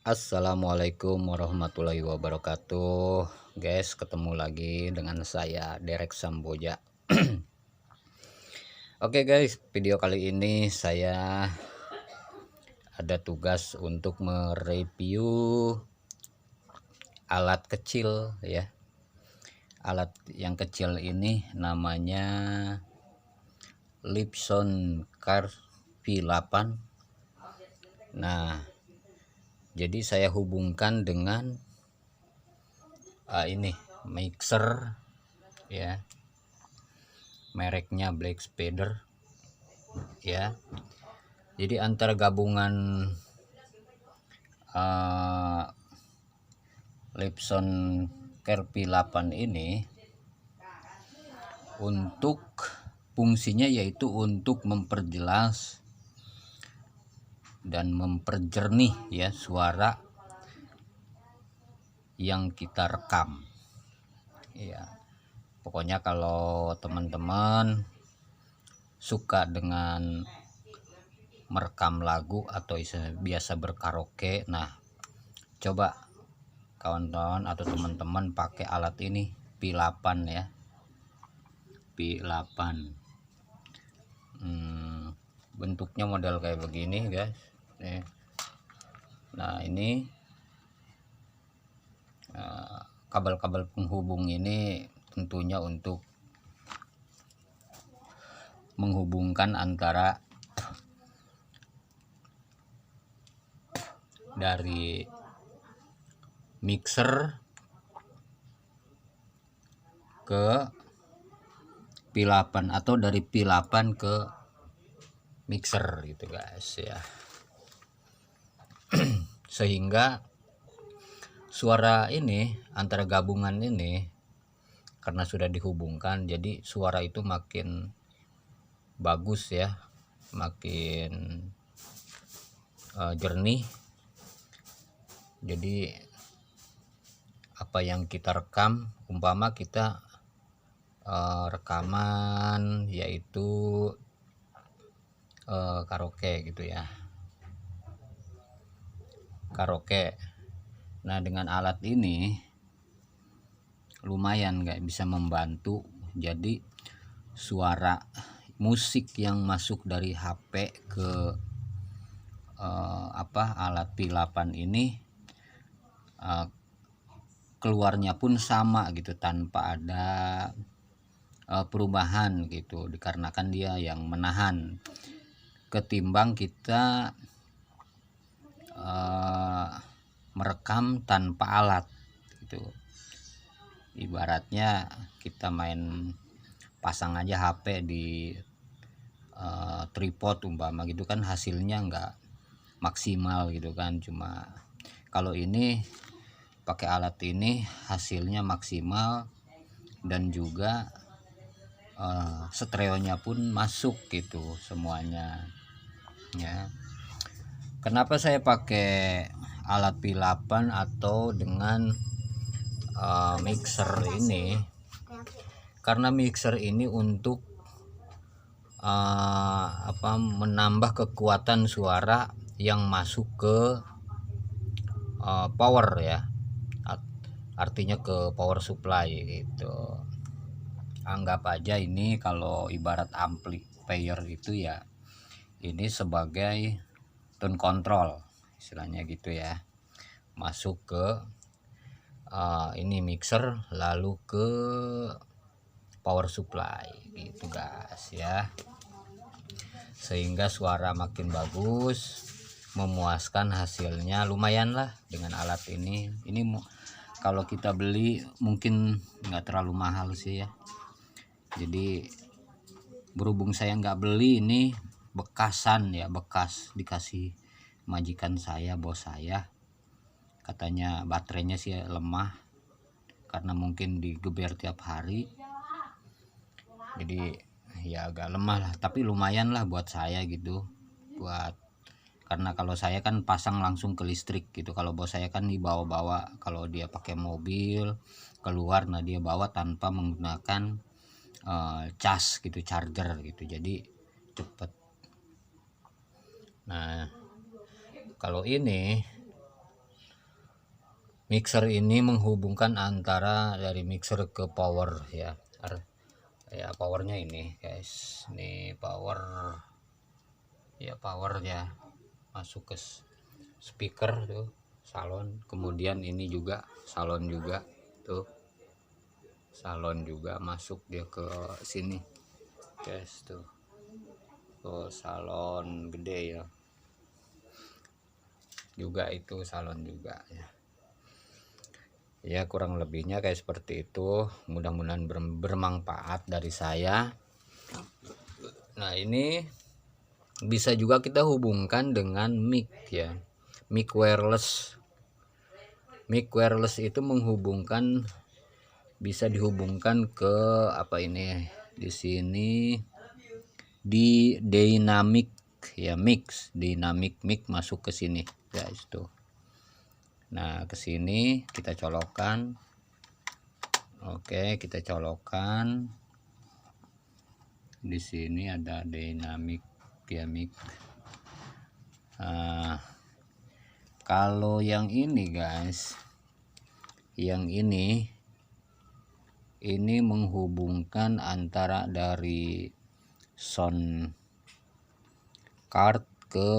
Assalamualaikum warahmatullahi wabarakatuh. Guys, ketemu lagi dengan saya Derek Samboja. Oke guys, video kali ini saya ada tugas untuk mereview alat kecil ya. Alat yang kecil ini namanya Lipson Car V8. Nah, jadi saya hubungkan dengan ini mixer ya, mereknya Black Spider ya. Jadi antara gabungan Lipson Kerpi 8 ini untuk fungsinya yaitu untuk memperjelas dan memperjernih ya suara yang kita rekam ya. Pokoknya kalau teman-teman suka dengan merekam lagu atau biasa berkaraoke, nah coba kawan-kawan atau teman-teman pakai alat ini V8 ya, V8. Bentuknya model kayak begini guys. Nah ini kabel-kabel penghubung ini tentunya untuk menghubungkan antara dari mixer ke P8 atau dari P8 ke mixer gitu guys ya. Sehingga suara ini antara gabungan ini karena sudah dihubungkan, jadi suara itu makin bagus ya, makin jernih. Jadi apa yang kita rekam, umpama kita rekaman yaitu karaoke gitu ya, karaoke. Nah dengan alat ini lumayan nggak bisa membantu, jadi suara musik yang masuk dari HP ke alat P8 ini keluarnya pun sama gitu, tanpa ada perubahan gitu, dikarenakan dia yang menahan, ketimbang kita merekam tanpa alat gitu. Ibaratnya kita main pasang aja HP di tripod umpama gitu kan, hasilnya nggak maksimal gitu kan. Cuma kalau ini pakai alat ini hasilnya maksimal, dan juga stereonya pun masuk gitu semuanya ya. Kenapa saya pakai alat P8 atau dengan mixer ini? Karena mixer ini untuk menambah kekuatan suara yang masuk ke power ya, artinya ke power supply gitu. Anggap aja ini kalau ibarat amplifier itu ya, ini sebagai tone control istilahnya gitu ya, masuk ke ini mixer lalu ke power supply gitu guys ya, sehingga suara makin bagus, memuaskan, hasilnya lumayan lah dengan alat ini. Ini kalau kita beli mungkin nggak terlalu mahal sih ya. Jadi berhubung saya nggak beli, ini bekasan ya, bekas dikasih majikan saya, bos saya. Katanya baterainya sih lemah karena mungkin digeber tiap hari, jadi ya agak lemah lah, tapi lumayan lah buat saya gitu. Karena kalau saya kan pasang langsung ke listrik gitu, kalau bos saya kan dibawa-bawa, kalau dia pakai mobil keluar, nah dia bawa tanpa menggunakan cas gitu, charger gitu, jadi cepet. Nah kalau ini Mixer ini menghubungkan antara dari mixer ke power ya. Ya powernya ini guys, ini power ya, powernya masuk ke speaker tuh salon, kemudian ini juga salon juga tuh, salon juga masuk dia ke sini guys tuh, salon gede ya juga, itu salon juga ya. Ya kurang lebihnya kayak seperti itu, mudah-mudahan bermanfaat dari saya. Nah ini bisa juga kita hubungkan dengan mic ya, mic wireless. Mic wireless itu menghubungkan, bisa dihubungkan ke apa ini di sini, di dynamic ya, mix dynamic mic masuk ke sini guys tuh. Nah ke sini kita colokkan. Oke, kita colokkan. Di sini ada dynamic ya, mic. Kalau yang ini guys, yang ini menghubungkan antara dari sound card ke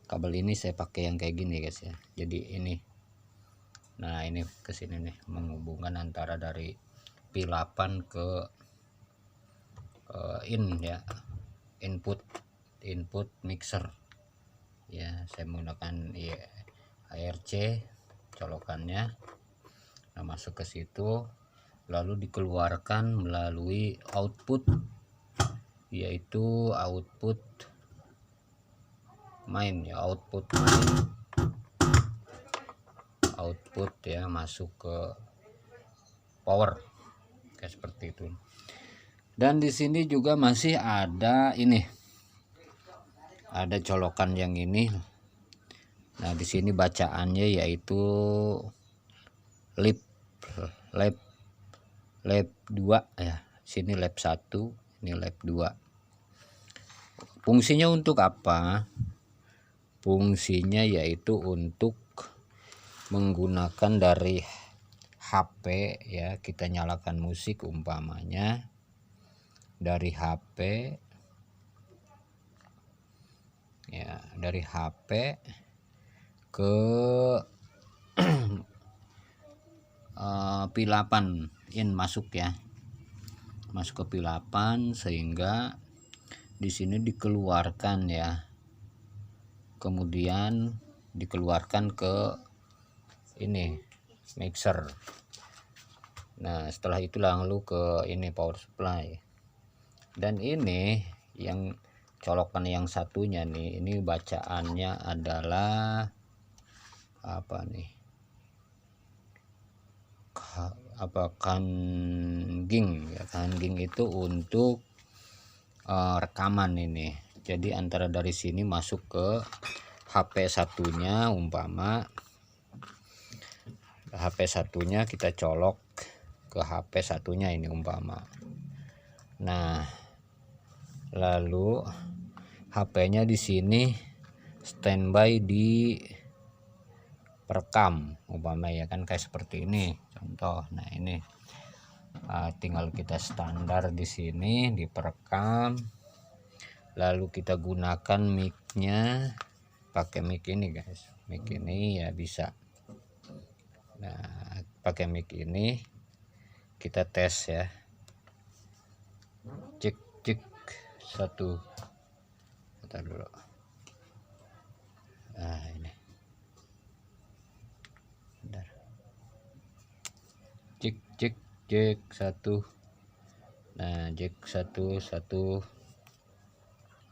kabel ini. Saya pakai yang kayak gini guys ya, jadi ini, nah ini ke sini nih, menghubungkan antara dari P8 ke in ya, input mixer ya. Saya menggunakan ARC colokannya. Nah masuk ke situ, lalu dikeluarkan melalui output, yaitu output main ya, output ya, masuk ke power kayak seperti itu. Dan di sini juga masih ada ini, ada colokan yang ini. Nah di sini bacaannya yaitu lab 2 ya, sini lab 1, ini lab 2. Fungsinya untuk apa? Fungsinya yaitu untuk menggunakan dari HP ya, kita nyalakan musik umpamanya dari HP ya, dari HP ke P8 in masuk ya, masuk ke P8, sehingga di sini dikeluarkan ya, kemudian dikeluarkan ke ini mixer. Nah setelah itu lalu ke ini power supply. Dan ini yang colokan yang satunya nih, ini bacaannya adalah apa nih, kangging ya. Kangging itu untuk rekaman ini. Jadi antara dari sini masuk ke HP satunya, umpama HP satunya kita colok ke HP satunya ini umpama. Nah lalu HP-nya di sini standby di perekam umpama ya kan, kayak seperti ini contoh. Nah ini tinggal kita standar di sini di perekam, lalu kita gunakan mic-nya, pakai mic ini guys, mic ini ya bisa. Nah pakai mic ini kita tes ya, cek satu, kita dulu. Nah ini bentar, cek satu. Nah cek satu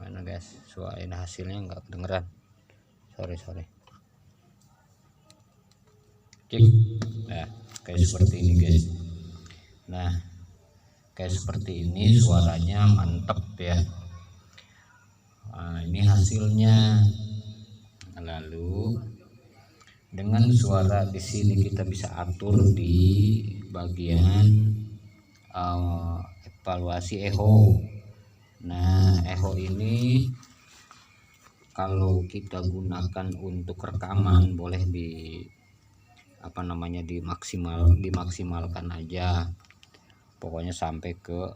mana guys, suara ini hasilnya nggak kedengeran, sorry cek. Nah kayak seperti ini guys. Nah kayak seperti ini, suaranya mantep ya. Nah, ini hasilnya. Lalu dengan suara di sini kita bisa atur di bagian evaluasi echo. Nah echo ini kalau kita gunakan untuk rekaman boleh dimaksimalkan aja, pokoknya sampai ke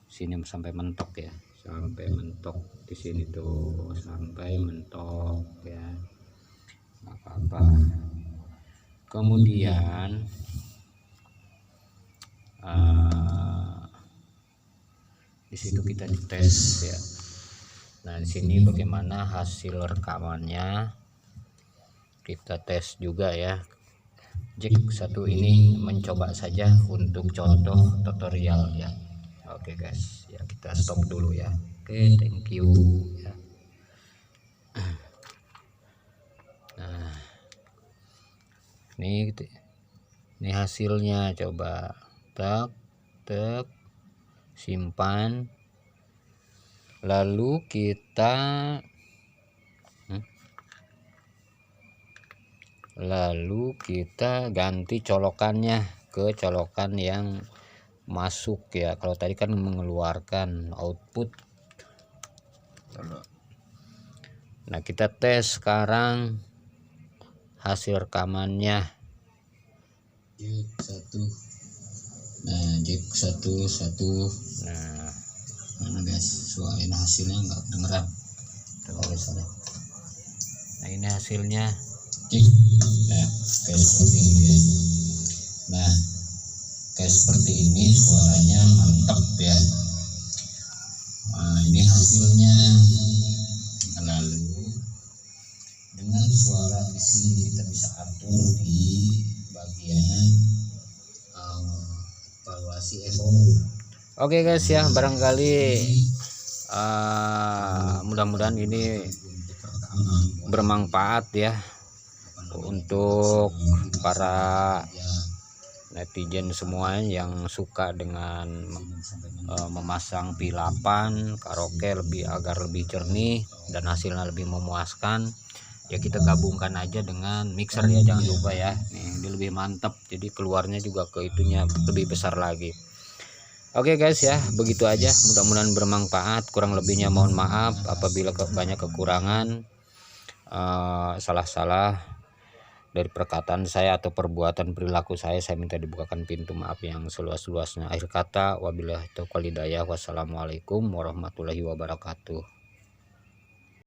sini, sampai mentok ya, sampai mentok di sini tuh, sampai mentok ya, nggak apa-apa. Kemudian di situ kita dites ya. Nah di sini bagaimana hasil rekamannya kita tes juga ya. Jack 1 ini mencoba saja untuk contoh tutorial ya. Oke guys, ya kita stop dulu ya. Oke, thank you ya. Nah ini hasilnya, coba tek simpan, lalu kita ganti colokannya ke colokan yang masuk ya. Kalau tadi kan mengeluarkan output. Nah kita tes sekarang hasil rekamannya. Jack 1. Nah mana guys, suarain hasilnya nggak kedengeran. Nah ini hasilnya. Nah kayak seperti ini guys. Nah kayak seperti ini, suaranya mantap ya. Nah ini hasilnya. Lalu dengan suara di sini kita bisa atur di bagian evaluasi echo. Oke guys ya, barangkali mudah-mudahan ini bermanfaat ya untuk para netizen semua yang suka dengan memasang pilapan karaoke agar lebih jernih dan hasilnya lebih memuaskan ya. Kita gabungkan aja dengan mixer ya, jangan lupa ya. Nih dia lebih mantap, jadi keluarnya juga ke itunya lebih besar lagi. Oke guys ya, begitu aja, mudah-mudahan bermanfaat. Kurang lebihnya mohon maaf apabila banyak kekurangan, salah-salah dari perkataan saya atau perbuatan perilaku saya minta dibukakan pintu maaf yang seluas-luasnya. Akhir kata, wabillahi taufiq wal hidayah. Wassalamualaikum warahmatullahi wabarakatuh.